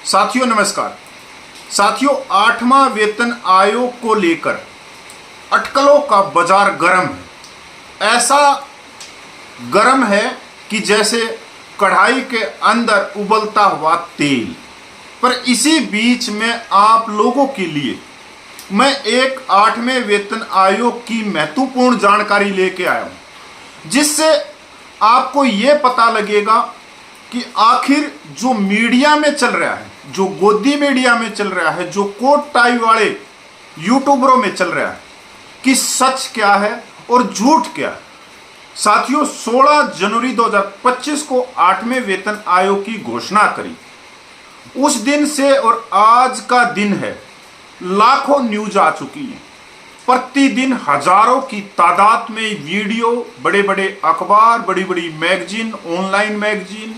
साथियों नमस्कार। साथियों, 8वां वेतन आयोग को लेकर अटकलों का बाजार गर्म है। ऐसा गर्म है कि जैसे कढ़ाई के अंदर उबलता हुआ तेल। पर इसी बीच में आप लोगों के लिए मैं एक 8वें वेतन आयोग की महत्वपूर्ण जानकारी लेके आया हूं, जिससे आपको यह पता लगेगा कि आखिर जो मीडिया में चल रहा है, जो गोदी मीडिया में चल रहा है, जो कोट टाई वाले यूट्यूबरों में चल रहा है, कि सच क्या है और झूठ क्या है। साथियों, 16 जनवरी 2025 को 8वें वेतन आयोग की घोषणा करी। उस दिन से और आज का दिन है, लाखों न्यूज आ चुकी हैं। प्रतिदिन हजारों की तादाद में वीडियो, बड़े बड़े अखबार, बड़ी बड़ी magazine, online magazine,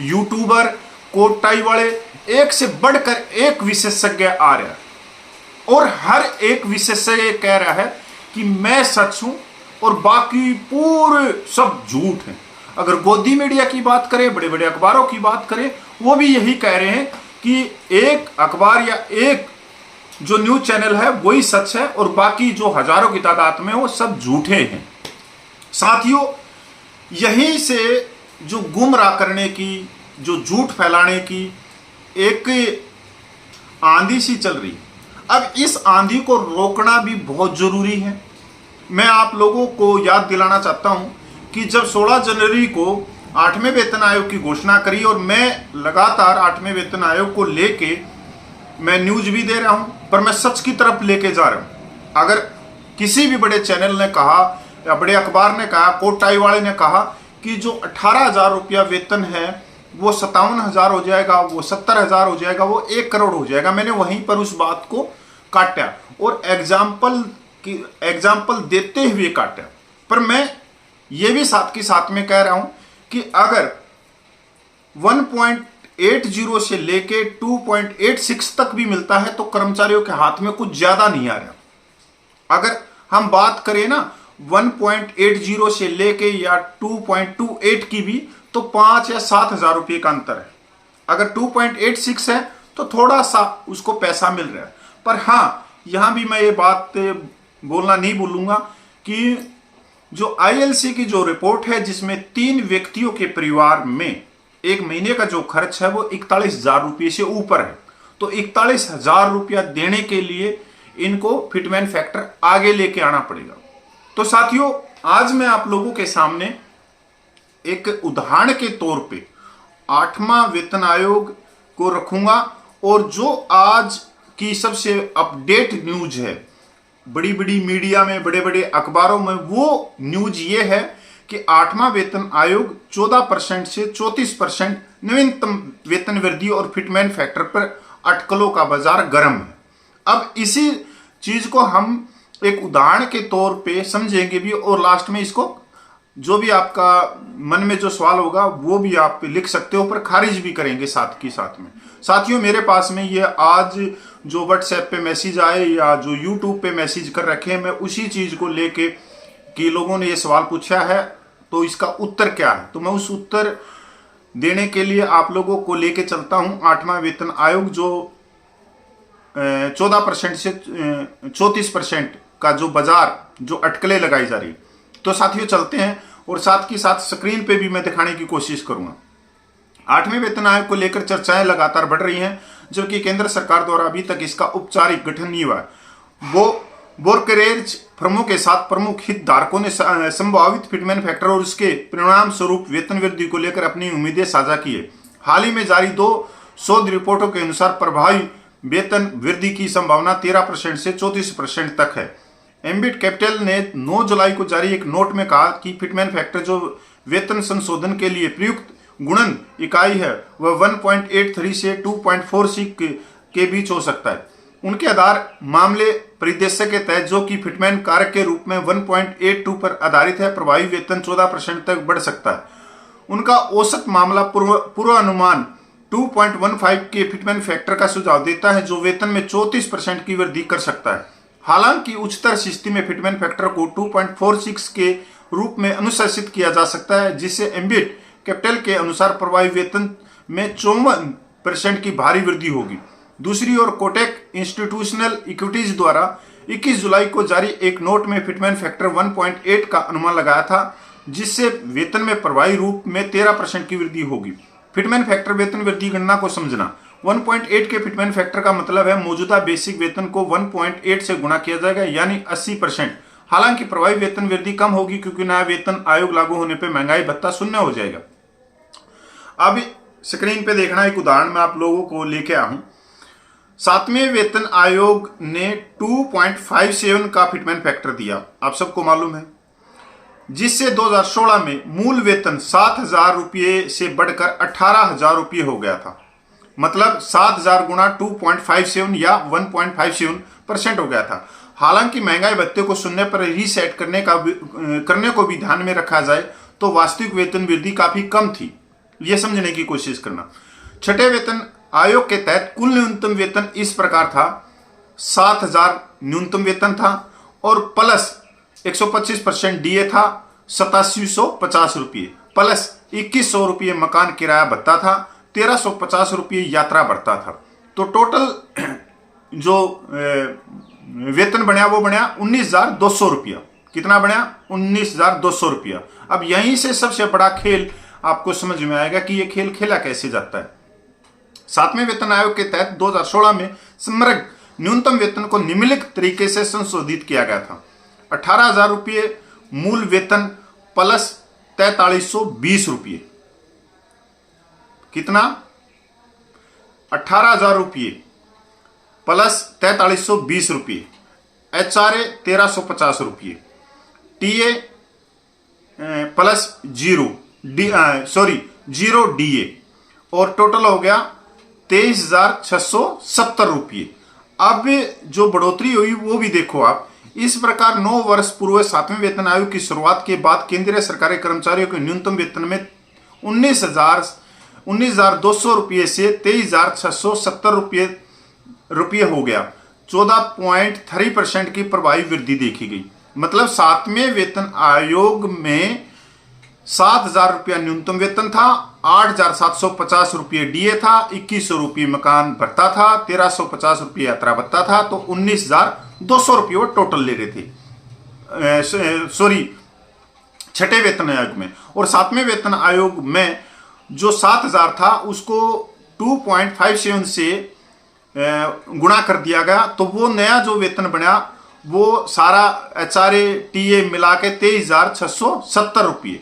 YouTuber, coat tie वाले, एक से बढ़कर एक विशेषज्ञ आ रहा है और हर एक विशेषज्ञ कह रहा है कि मैं सच हूं और बाकी पूरे सब झूठ हैं। अगर गोदी मीडिया की बात करें, बड़े बड़े अखबारों की बात करें, वो भी यही कह रहे हैं कि एक अखबार या एक जो न्यूज चैनल है वही सच है और बाकी जो हजारों की तादाद में वो सब झूठे हैं। साथियों, यहीं से जो गुमराह करने की, जो झूठ फैलाने की एक आंधी सी चल रही है। अब इस आंधी को रोकना भी बहुत जरूरी है। मैं आप लोगों को याद दिलाना चाहता हूं कि जब 16 जनवरी को 8वें वेतन आयोग की घोषणा करी और मैं लगातार 8वें वेतन आयोग को लेके मैं न्यूज भी दे रहा हूं, पर मैं सच की तरफ लेके जा रहा हूं। अगर किसी भी बड़े चैनल ने कहा या बड़े अखबार ने कहा, कोट टाई वाले ने कहा कि जो 18,000 रुपया वेतन है वो 57,000 हो जाएगा, वो 70,000 हो जाएगा, वो 1 करोड़ हो जाएगा, मैंने वहीं पर उस बात को काटा और एग्जाम्पल देते हुए काटा। पर मैं ये भी साथ के साथ में कह रहा हूं कि अगर 1.80 से लेके 2.86 तक भी मिलता है तो कर्मचारियों के हाथ में कुछ ज्यादा नहीं आ रहा। अगर हम बात करें ना 1.80 से लेके या 2.28 की भी, तो 5 या 7,000 रुपये का अंतर है। अगर 2.86 है तो थोड़ा सा उसको पैसा मिल रहा है। पर हाँ, यहां भी मैं ये बात बोलना नहीं भूलूंगा कि जो आईएलसी की जो रिपोर्ट है, जिसमें 3 व्यक्तियों के परिवार में एक महीने का जो खर्च है वो 41,000 रुपये से ऊपर है, तो 41,000 रुपया देने के लिए इनको फिटमैन फैक्टर आगे लेके आना पड़ेगा। तो साथियों, आज मैं आप लोगों के सामने एक उदाहरण के तौर पे 8वां वेतन आयोग को रखूंगा और जो आज की सबसे अपडेट न्यूज है, बड़ी बड़ी मीडिया में, बड़े बड़े अखबारों में, वो न्यूज ये है कि 8वां वेतन आयोग 14% से 34% नवीनतम वेतन वृद्धि और फिटमैन फैक्टर पर अटकलों का बाजार गर्म है। अब इसी चीज को हम एक उदाहरण के तौर पे समझेंगे भी और लास्ट में इसको जो भी आपका मन में जो सवाल होगा वो भी आप लिख सकते हो, पर खारिज भी करेंगे साथ के साथ में। साथियों, मेरे पास में ये आज जो व्हाट्सएप पे मैसेज आए या जो यूट्यूब पे मैसेज कर रखे हैं, मैं उसी चीज को लेके कि लोगों ने ये सवाल पूछा है तो इसका उत्तर क्या है, तो मैं उस उत्तर देने के लिए आप लोगों को लेके चलता हूं। 8वां वेतन आयोग जो 14% से 34% का जो बाजार, जो अटकलें लगाई जा रही, तो साथियों चलते हैं और साथ के साथ स्क्रीन पे भी मैं दिखाने की कोशिश करूंगा। 8वें वेतन आयोग को लेकर चर्चाएं लगातार बढ़ रही हैं, जबकि केंद्र सरकार द्वारा अभी तक इसका औपचारिक गठन नहीं हुआ है। वो ब्रोकरेज फर्मों के साथ प्रमुख हितधारकों ने संभावित फिटमैन फैक्टर और उसके परिणाम स्वरूप वेतन वृद्धि को लेकर अपनी उम्मीदें साझा की है। हाल ही में जारी 2 शोध रिपोर्टों के अनुसार प्रभावी वेतन वृद्धि की संभावना 13% से 34% तक है। एम्बिट कैपिटल ने 9 जुलाई को जारी एक नोट में कहा कि फिटमैन फैक्टर जो वेतन संशोधन के लिए प्रयुक्त गुणन इकाई है वह 1.83 से 2.46 के बीच हो सकता है। उनके आधार मामले परिदृश्य के तहत, जो कि फिटमैन कारक के रूप में 1.82 पर आधारित है, प्रभावी वेतन 14% तक बढ़ सकता है। उनका औसत मामला पूर्वानुमान 2.15 के फिटमैन फैक्टर का सुझाव देता है, जो वेतन में 34% की वृद्धि कर सकता है। हालांकि उच्चतर स्थिति में फिटमैन फैक्टर को 2.46 के रूप में अनुशंसित किया जा सकता है, जिससे एम्बिट कैपिटल के अनुसार प्रभावी वेतन में की भारी वृद्धि होगी। दूसरी ओर कोटक इंस्टीट्यूशनल इक्विटीज द्वारा 21 जुलाई को जारी एक नोट में फिटमैन फैक्टर 1.8 का अनुमान लगाया था, जिससे वेतन में प्रभावी रूप में 13% की वृद्धि होगी। फिटमैन फैक्टर वेतन वृद्धि गणना को समझना। 1.8 के फिटमैन फैक्टर का मतलब है मौजूदा बेसिक वेतन को 1.8 से गुणा किया जाएगा, यानी 80%। हालांकि प्रभावी वेतन वृद्धि कम होगी क्योंकि नया वेतन आयोग लागू होने पर महंगाई भत्ता शून्य हो जाएगा। अब स्क्रीन पे देखना एक उदाहरण मैं आप लोगों को लेके आया हूं। 7वें वेतन आयोग ने 2.57 का फिटमैन फैक्टर दिया, आप सबको मालूम है, जिससे 2016 में मूल वेतन 7,000 रुपये से बढ़कर 18,000 रुपये हो गया था। मतलब 7,000 गुणा 2.57 या 1.57% हो गया था। हालांकि महंगाई भत्ते को शून्य पर रीसेट करने को भी ध्यान में रखा जाए तो वास्तविक वेतन वृद्धि काफी कम थी। यह समझने की कोशिश करना। छठे वेतन आयोग के तहत कुल न्यूनतम वेतन इस प्रकार था। 7,000 न्यूनतम वेतन था और प्लस 125% डीए था 8750 रुपये, प्लस 2100 रुपये मकान किराया भत्ता था, 1350 रुपये यात्रा भत्ता था। तो टोटल जो वेतन बनया वो बनया 19,200 रुपया। कितना बनया? 19,200 रुपया। अब यहीं से सबसे बड़ा खेल आपको समझ में आएगा कि यह खेल खेला कैसे जाता है। 7वें वेतन आयोग के तहत 2016 में समग्र न्यूनतम वेतन को निम्नलिखित तरीके से संशोधित किया गया था। 18,000 रुपये मूल वेतन प्लस 4320 रुपये। कितना? 18,000 रुपये प्लस 4320 रुपये। HRA 1350 रुपये। टीए प्लस 0 DA और टोटल हो गया 23,670 रुपये। अब जो बढ़ोतरी हुई वो भी देखो आप। इस प्रकार 9 वर्ष पूर्व 7वें वेतन आयोग की शुरुआत के बाद केंद्रीय सरकारी कर्मचारियों के न्यूनतम वेतन में 19,200 रुपये से 23,670 रुपये हो गया। 14.3% की प्रभावी वृद्धि देखी गई। मतलब 7वें वेतन आयोग में 7,000 रुपया न्यूनतम वेतन था, 8,750 रुपये डीए था, 2100 रुपये मकान भत्ता था, 1350 रुपये यात्रा भत्ता था, तो 19,200 रुपये वो टोटल ले रहे थे। छठे वेतन आयोग में। और 7वें वेतन आयोग में जो 7,000 था उसको 2.57 से गुणा कर दिया गया, तो वो नया जो वेतन बना वो सारा HRA टीए मिला के 23,670 रुपये।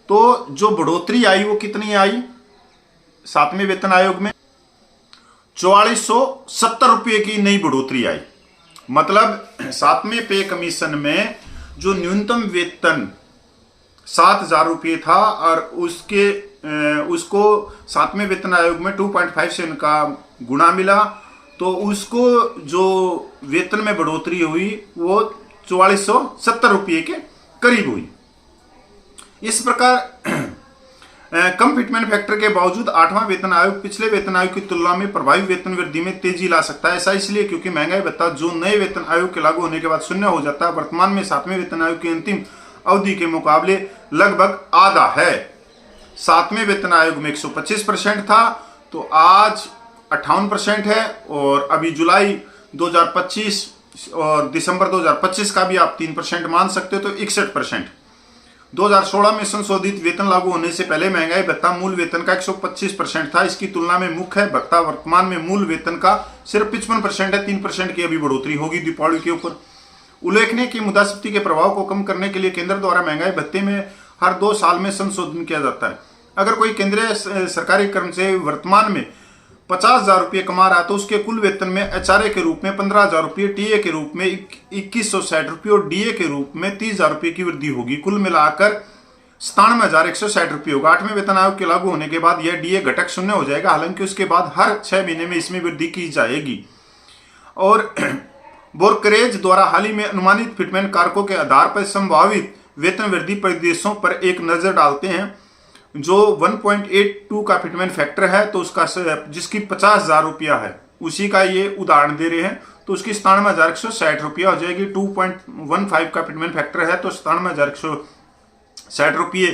तो जो बढ़ोतरी आई वो कितनी आई 7वें वेतन आयोग में? 4470 रुपये की नई बढ़ोतरी आई। मतलब 7वें पे कमीशन में जो न्यूनतम वेतन 7,000 रुपये था और उसको 7वें वेतन आयोग में 2.57 का गुणा मिला, तो उसको जो वेतन में बढ़ोतरी हुई वो 4470 रुपये के करीब हुई। इस प्रकार कम फिटमैन फैक्टर के बावजूद 8वां वेतन आयोग पिछले वेतन आयोग की तुलना में प्रभावी वेतन वृद्धि में तेजी ला सकता है। ऐसा इसलिए क्योंकि महंगाई भत्ता जो नए वेतन आयोग के लागू होने के बाद शून्य हो जाता है, वर्तमान में 7वें वेतन आयोग की अंतिम अवधि के मुकाबले लगभग आधा है। 7वें वेतन आयोग में 125% था, तो आज 58% है। और अभी जुलाई 2025 और दिसंबर 2025 का भी आप 3% मान सकते हो, तो 61%। 2016 में संशोधित वेतन लागू होने से पहले महंगाई भत्ता मूल वेतन का 125% था। इसकी तुलना में मुख्य भत्ता वर्तमान में मूल वेतन का सिर्फ 55% है। 3% की अभी बढ़ोतरी होगी दीपावली के ऊपर। उल्लेखनीय कि मुद्रास्फीति के प्रभाव को कम करने के लिए केंद्र द्वारा महंगाई भत्ते में हर 2 साल में संशोधन किया जाता है। अगर कोई केंद्रीय सरकारी कर्मचारी वर्तमान में 50,000 रुपये कमा रहा है तो उसके कुल वेतन में HRA के रूप में 15,000 रुपये, टीए के रूप में 2160 रुपये और डीए के रूप में 30,000 रुपये की वृद्धि होगी। कुल मिलाकर 97,160 रुपये होगा। 8वें वेतन आयोग के लागू होने के बाद यह डीए घटक शून्य हो जाएगा। हालांकि उसके बाद हर 6 महीने में इसमें वृद्धि की जाएगी। और ब्रोकरेज द्वारा हाल ही में अनुमानित फिटमैन कारकों के आधार पर संभावित वेतन वृद्धि परिदृश्यों पर एक नजर डालते हैं। जो 1.82 का फिटमैन फैक्टर है तो उसका जिसकी 50,000 रुपया है उसी का ये उदाहरण दे रहे हैं, तो उसकी 97,160 रुपया हो जाएगी। 2.15 का फिटमैन फैक्टर है तो 97,160 रुपये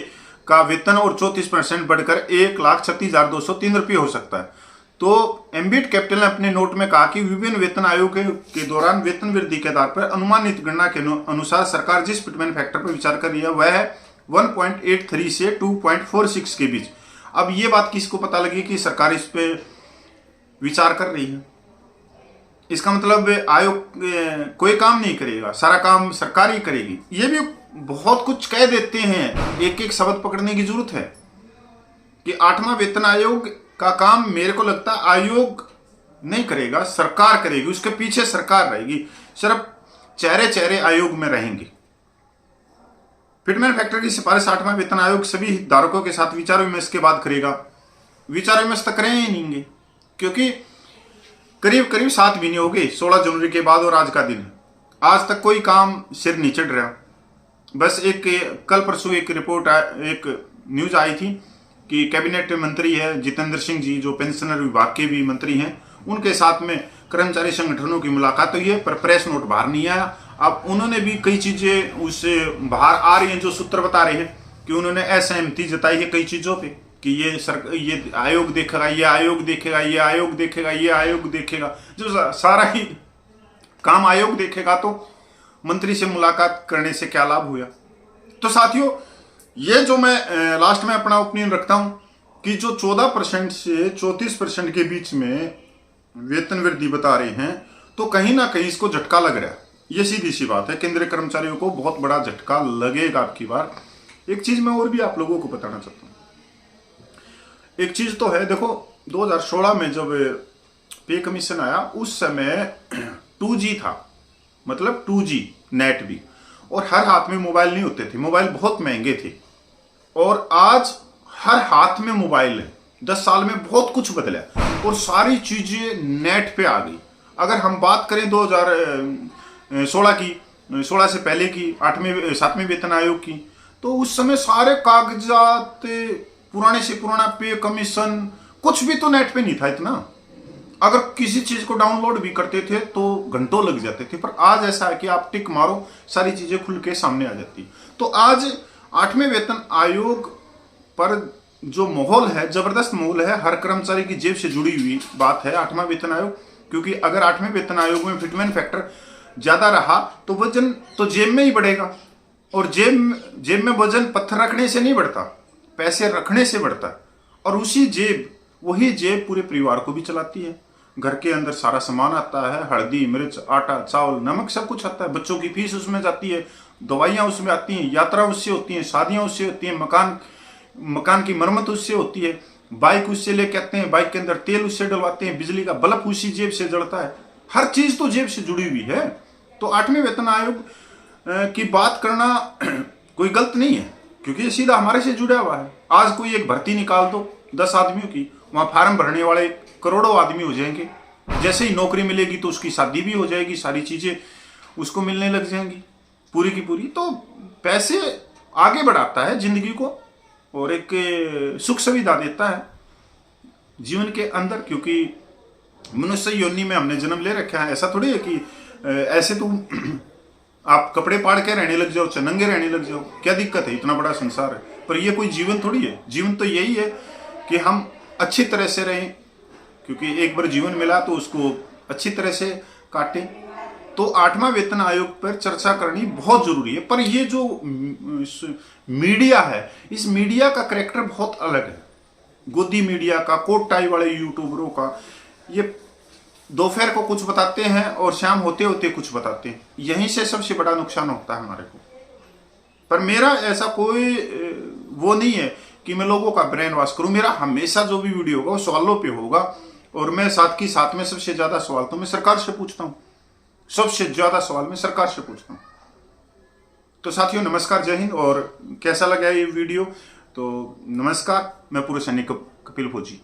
का वेतन और 34% बढ़कर 1,36,203 रुपये हो सकता है। तो एम्बिट कैपिटल ने अपने नोट में कहा कि विभिन्न वेतन आयोग के दौरान वेतन वृद्धि के आधार पर अनुमानित गणना के अनुसार सरकार जिस पिटमैन फैक्टर पर विचार कर रही है वह है 1.83 से 2.46 के बीच। अब ये बात किसको पता लगी कि सरकार इस पे विचार कर रही है? इसका मतलब आयोग कोई काम नहीं करेगा, सारा काम सरकार ही करेगी। ये भी बहुत कुछ कह देते हैं, एक एक शब्द पकड़ने की जरूरत है कि 8वां वेतन आयोग का काम मेरे को लगता है आयोग नहीं करेगा, सरकार करेगी, उसके पीछे सरकार रहेगी, सिर्फ चेहरे चेहरे आयोग में रहेंगे। पिटमैन फैक्टर की सिफारिश 8वां वेतन आयोग सभी हितधारकों के साथ विचार विमर्श के बाद करेगा। विचार विमर्श तक करें ही नहीं, क्योंकि करीब करीब 7 महीने हो गए 16 जनवरी के बाद और आज का दिन, आज तक कोई काम सिर नहीं चढ़ रहा। बस एक कल परसों एक रिपोर्ट एक न्यूज आई थी कि कैबिनेट मंत्री है जितेंद्र सिंह जी, जो पेंशनर विभाग के भी मंत्री हैं, उनके साथ में कर्मचारी संगठनों की मुलाकात हुई है, पर प्रेस नोट बाहर नहीं आया। अब उन्होंने भी कई चीजें उससे बाहर आ रही हैं, जो सूत्र बता रहे हैं कि उन्होंने असहमति जताई है कई चीजों पे कि ये आयोग देखेगा, ये आयोग देखेगा, ये आयोग देखेगा, ये आयोग देखेगा। जो सारा ही काम आयोग देखेगा तो मंत्री से मुलाकात करने से क्या लाभ हुआ? तो साथियों, ये जो मैं लास्ट में अपना ओपिनियन रखता हूं कि जो 14% से 34% के बीच में वेतन वृद्धि बता रहे हैं, तो कहीं ना कहीं इसको झटका लग रहा है। ये सीधी सी बात है, केंद्रीय कर्मचारियों को बहुत बड़ा झटका लगेगा आपकी बार। एक चीज मैं और भी आप लोगों को बताना चाहता हूं। एक चीज तो है, देखो 2016 में जब पे कमीशन आया उस समय 2G था, मतलब 2G नेट भी, और हर हाथ में मोबाइल नहीं होते थे, मोबाइल बहुत महंगे थे। और आज हर हाथ में मोबाइल है। 10 साल में बहुत कुछ बदला और सारी चीजें नेट पे आ गई। अगर हम बात करें 2016 की, 16 से पहले की, 7वें वेतन आयोग की, तो उस समय सारे कागजात, पुराने से पुराना पे कमीशन, कुछ भी तो नेट पे नहीं था इतना। अगर किसी चीज को डाउनलोड भी करते थे तो घंटों लग जाते थे, पर आज ऐसा है कि आप टिक मारो, सारी चीजें खुल के सामने आ जाती। तो आज 8वें वेतन आयोग पर जो माहौल है, जबरदस्त माहौल है, हर कर्मचारी की जेब से जुड़ी हुई बात है 8वां वेतन आयोग। क्योंकि अगर 8वें वेतन आयोग में फिटमैन फैक्टर ज्यादा रहा तो वजन तो जेब में ही बढ़ेगा, और जेब में वजन पत्थर रखने से नहीं बढ़ता, पैसे रखने से बढ़ता है। और वही जेब पूरे परिवार को भी चलाती है। घर के अंदर सारा सामान आता है, हल्दी, मिर्च, आटा, चावल, नमक, सब कुछ आता है। बच्चों की फीस उसमें जाती है, दवाइयाँ उसमें आती हैं, यात्रा उससे होती है, शादियाँ उससे होती हैं, मकान की मरम्मत उससे होती है, बाइक उससे लेके आते हैं, बाइक के अंदर तेल उससे डलवाते हैं, बिजली का बल्ब उसी जेब से जलता है। हर चीज तो जेब से जुड़ी हुई है। तो 8वें वेतन आयोग की बात करना कोई गलत नहीं है, क्योंकि ये सीधा हमारे से जुड़ा हुआ है। आज कोई एक भर्ती निकाल दो 10 आदमियों की, वहां फार्म भरने वाले करोड़ों आदमी हो जाएंगे। जैसे ही नौकरी मिलेगी तो उसकी शादी भी हो जाएगी, सारी चीजें उसको मिलने लग जाएंगी पूरी की पूरी। तो पैसे आगे बढ़ाता है जिंदगी को और एक सुख सुविधा देता है जीवन के अंदर, क्योंकि मनुष्य योनि में हमने जन्म ले रखा है। ऐसा थोड़ी है कि ऐसे तो आप कपड़े पाड़ के रहने लग जाओ, चनंगे रहने लग जाओ, क्या दिक्कत है? इतना बड़ा संसार है। पर ये कोई जीवन थोड़ी है। जीवन तो यही है कि हम अच्छी तरह से रहें, क्योंकि एक बार जीवन मिला तो उसको अच्छी तरह से काटें। तो 8वां वेतन आयोग पर चर्चा करनी बहुत जरूरी है। पर ये जो मीडिया है, इस मीडिया का कैरेक्टर बहुत अलग है। गोदी मीडिया का, कोट टाई वाले यूट्यूबरों का, ये दोपहर को कुछ बताते हैं और शाम होते होते कुछ बताते हैं। यहीं से सबसे बड़ा नुकसान होता है हमारे को। पर मेरा ऐसा कोई वो नहीं है कि मैं लोगों का ब्रेन वॉश करूं। मेरा हमेशा जो भी वीडियो होगा वो सवालों पे होगा, और मैं साथ में सबसे ज्यादा सवाल तो मैं सरकार से पूछता हूं। सबसे ज्यादा सवाल मैं सरकार से पूछता हूं। तो साथियों, नमस्कार, जय हिंद। और कैसा लगा ये वीडियो? तो नमस्कार, मैं पूर्व सैनिक कपिल फौजी।